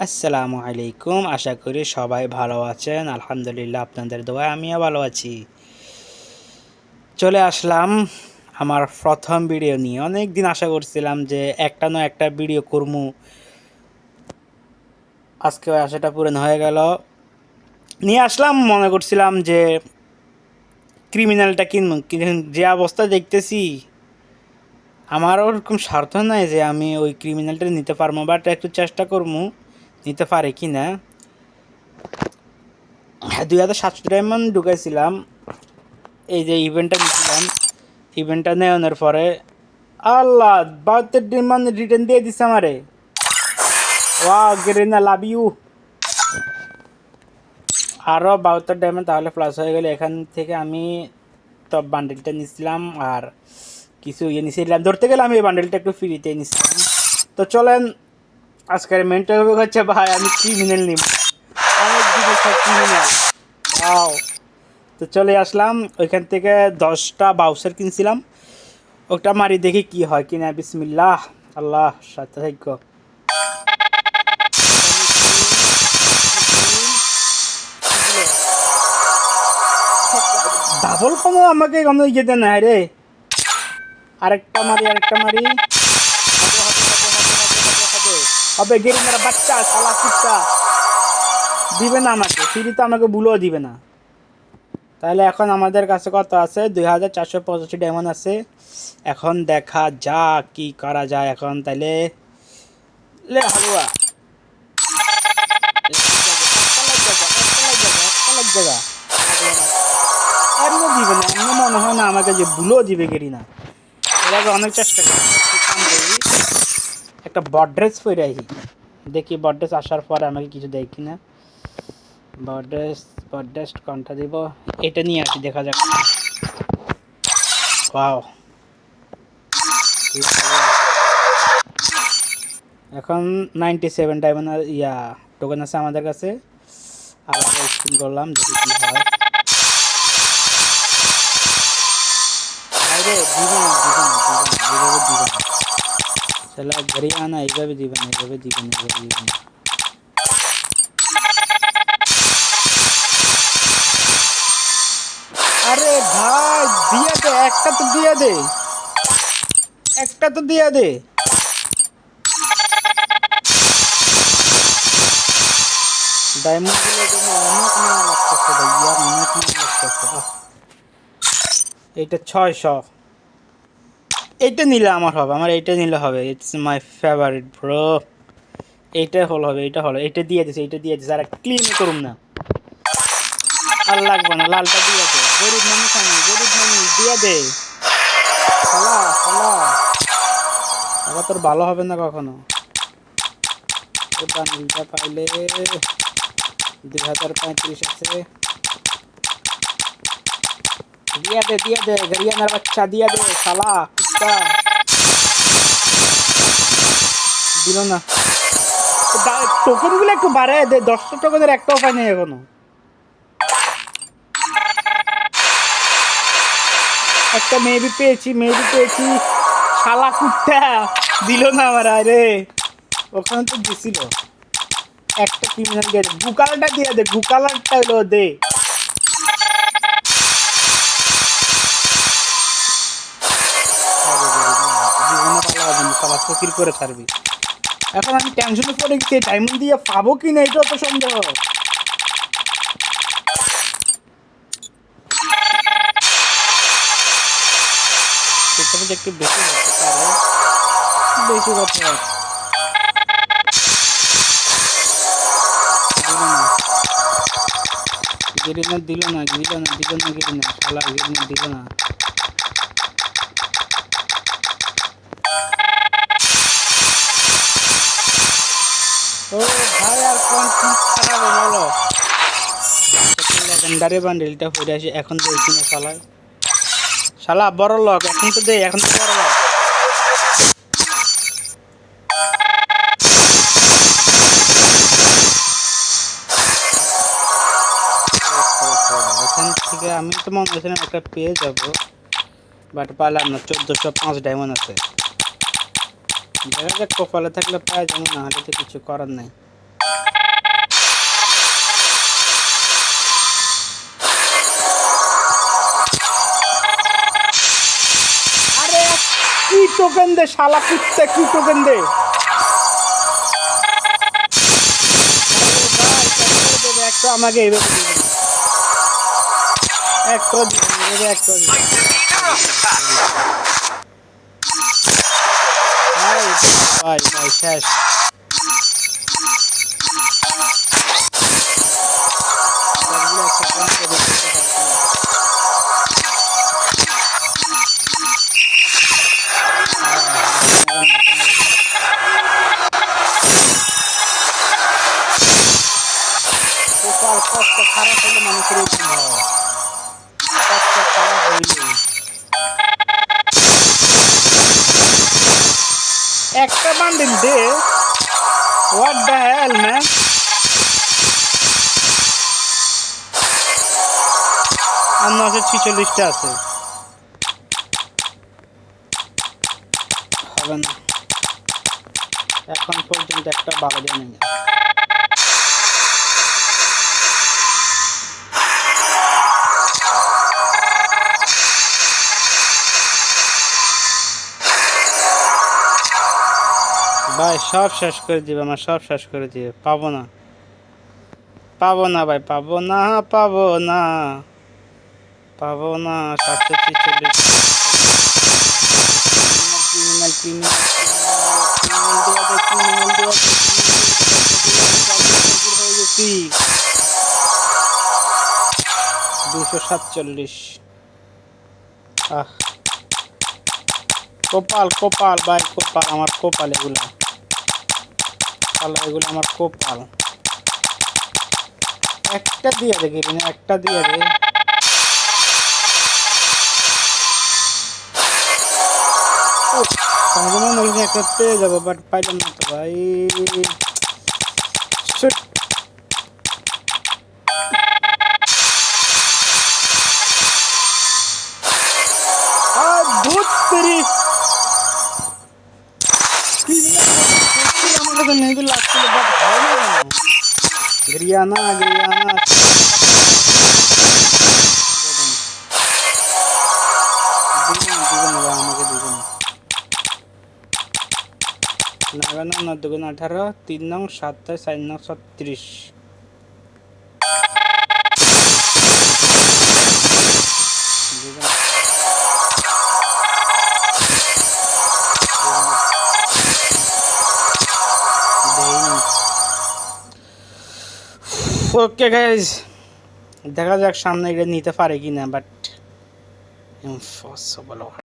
আসসালামু আলাইকুম। আশা করি সবাই ভালো আছেন। আলহামদুলিল্লাহ, আপনাদের দোয়ায় আমিও ভালো আছি। চলে আসলাম আমার প্রথম ভিডিও নিয়ে। অনেক দিন আশা করছিলাম যে একটা না একটা ভিডিও করবো, আজকে ওই আশাটা পূরণ হয়ে গেল। নিয়ে আসলাম, মনে করছিলাম যে ক্রিমিনালটা কিনবো, কিন্তু যে অবস্থা দেখতেছি আমার ওরকম স্বার্থ নাই যে আমি ওই ক্রিমিনালটা নিতে পারবো, বাট একটু চেষ্টা করবো নিতে পারে কি না। 2700 ডায়মন্ড ঢুকাইছিলাম, এই যে ইভেন্টটা নিয়েছিলাম। ইভেন্টটা নেওয়ানোর পরে আল্লাহ 72 ডায়মন্ড রিটার্ন দিয়ে দিচ্ছে আমারে। Wow Garena, love you. আরও 72 ডায়মন্ড তাহলে প্লাস হয়ে গেলে এখান থেকে আমি টপ বান্ডেলটা নিয়েছিলাম আর কিছু ইয়ে নিয়েছিলাম। ধরতে গেলে আমি এই বান্ডেলটা একটু ফ্রিতে নিয়েছিলাম। তো চলেন, আজকের মেন টপিক হচ্ছে ভাই আমি ক্রিমিনাল নিব, অনেক দিকে সব ক্রিমিনাল। ওয়াও, তো চলে আসলাম। ওইখান থেকে 10টা বাউসার কিনছিলাম, ওটা মারি দেখি কি হয় কিনা। বিসমিল্লাহ, আল্লাহ সাথে থাকো। ডাবল কোনো আমাকে কোনো ইয়ে দেন না রে। আরেকটা মারি, আরেকটা মারি। হবে গেরিনার বাচ্চা, শালা কুত্তা দিবে না আমাকে ফ্রিতে, আমাকে ভুলেও দিবে না। তাহলে এখন আমাদের কাছে কত আছে? 2485 ডায়মন্ড আছে। এখন দেখা যাক কি করা যায় এখন। তাইলে লে হালুয়া জায়গা এমনি দিবে না, এমনি মনে হয় না আমাকে যে ভুলেও দিবে গেরিনা। এর আগে অনেক চেষ্টা করি, একটা বড ড্রেস পরে আহি দেখি বড ড্রেস আসার পরে আমাকে কিছু দেয় কিনা। বড ড্রেস কোনটা দিব, এটা নিয়ে আসি, দেখা যাক। ওয়াও, এখন 97 ডায়মন্ড ইয়া টোকেন আছে আমাদের কাছে। আবার স্পিন করলাম, দেখি কি হয়। আরে দিবে না, দিবে না, দিবে না, এইভাবে দিবে না। শালা গরিয়ানা এইভাবে দিবে না, এইভাবে দিবে না, এইভাবে দিবে না। আরে ভাই দিয়ে দে, একটা তো দিয়ে দে, একটা তো দিয়ে দে। ডায়মন্ডগুলোর জন্য অনেক মায়া লাগতেছে ভাইয়া, অনেক মায়া লাগতেছে। এইটা 600, এইটা নিলে আমার হবে, আমার এইটা নিলে হবে। It's my favourite bro. এইটা হল হবে, এইটা হলো, এইটা দিয়ে দিছে, এইটা দিয়ে দিছে। আর ক্লিন করুম না, আর লাগবে না, লালটা দিয়ে দে। গরিব মানুষ আমি, গরিব মানুষ, দিয়ে দে। শালা শালা, আবার তোর ভালো হবে না কখনো। এই বান্ডিলটা পাইলে 2035 আছে। দিয়ে দে, দিয়ে দে গরিয়ানার বাচ্চা, দিয়ে দে শালা কুত্তা। দিল না। টোকেন গুলো একটু বাড়ায় দে, 10টা টোকেনের একটাও পাই নাই এখনো। একটা মেবি পেয়েছি, মেবি পেয়েছি। শালা কুত্তা দিল না আমার। আরে ওখানে তো দিছিল একটা ক্রিমিনাল দিয়ে দে, গুকালারটা দিয়ে দে, গুকালারটা হলো দে। জীবনে ভালো হবে না, শালা ফকির করে ছাড়বি। এখন আমি টেনশনে পড়ে গেছি, ডায়মন্ড দিয়ে পাবো কি না এটাও তো সন্দেহ। সেটা থেকে একটু বেশি হতে পারে, বেশি কথা। গেরিনা দিল না, দিল না, দিল না, গেরিনা শালা, গেরিনা দিল না। ও ভাই, আর কোন কি খারাপ হলো? লেজেন্ডারি বান্ডেলটা পড়ে আসি, এখন তো কিনা শালা। শালা বড় লোক, এখন তো দে, এখন তো বড় লোক। এখান থেকে আমি তো মনে হয়েছিলাম একটা পেয়ে যাবো, বাট পারলাম না। 1405 ডায়মন্ড আছে, দেখা যাক কপালে থাকলে পাওয়া যাবো, না হলে তো কিছু করার নাই। টোকেন দে শালা কুত্তা, কি টোকেন দে। একটা আমাকে এইভাবে দিবেন, একটা দিবেন, একটা দিবেন। ভাই ভাই ভাই শেষ। কষ্ট খারাপ হলে মানুষের এরকম হয়, কষ্ট খারাপ হইলে। একটা বান্ডিল দে, হোয়াট দ্য হেল ম্যান। আর 946টা আছে, হবে না এখন পর্যন্ত একটা ভালো জানি না। ভাই সব শেষ করে দিবে, আমার সব শেষ করে দিবে, পাবো না, পাবো না ভাই, পাবো না, পাবো না, পাবো না। 746 ক্রিমিনাল ক্রিমিনাল ক্রিমিনাল হয়ে গেছি। 247। আহ কপাল কপাল ভাই, কপাল আমার, কপাল এগুলো, এগুলো আমার কপাল। একটা দিয়ে দে, একটা দিয়ে দে। একটা পেয়ে যাবো, বাট পাইলাম না তো ভাই। আমার কাছে মেহেদি লাগছিল, বাট হয় না কেন? গ্রিয়ানা গ্রিয়ানা আমাকে দিবেন। 9 2 18, 3 নং 27, 4 নং 36। ওকে গাইজ, দেখা যাক সামনে এটা নিতে পারে কিনা, বাট ইম্পসিবল।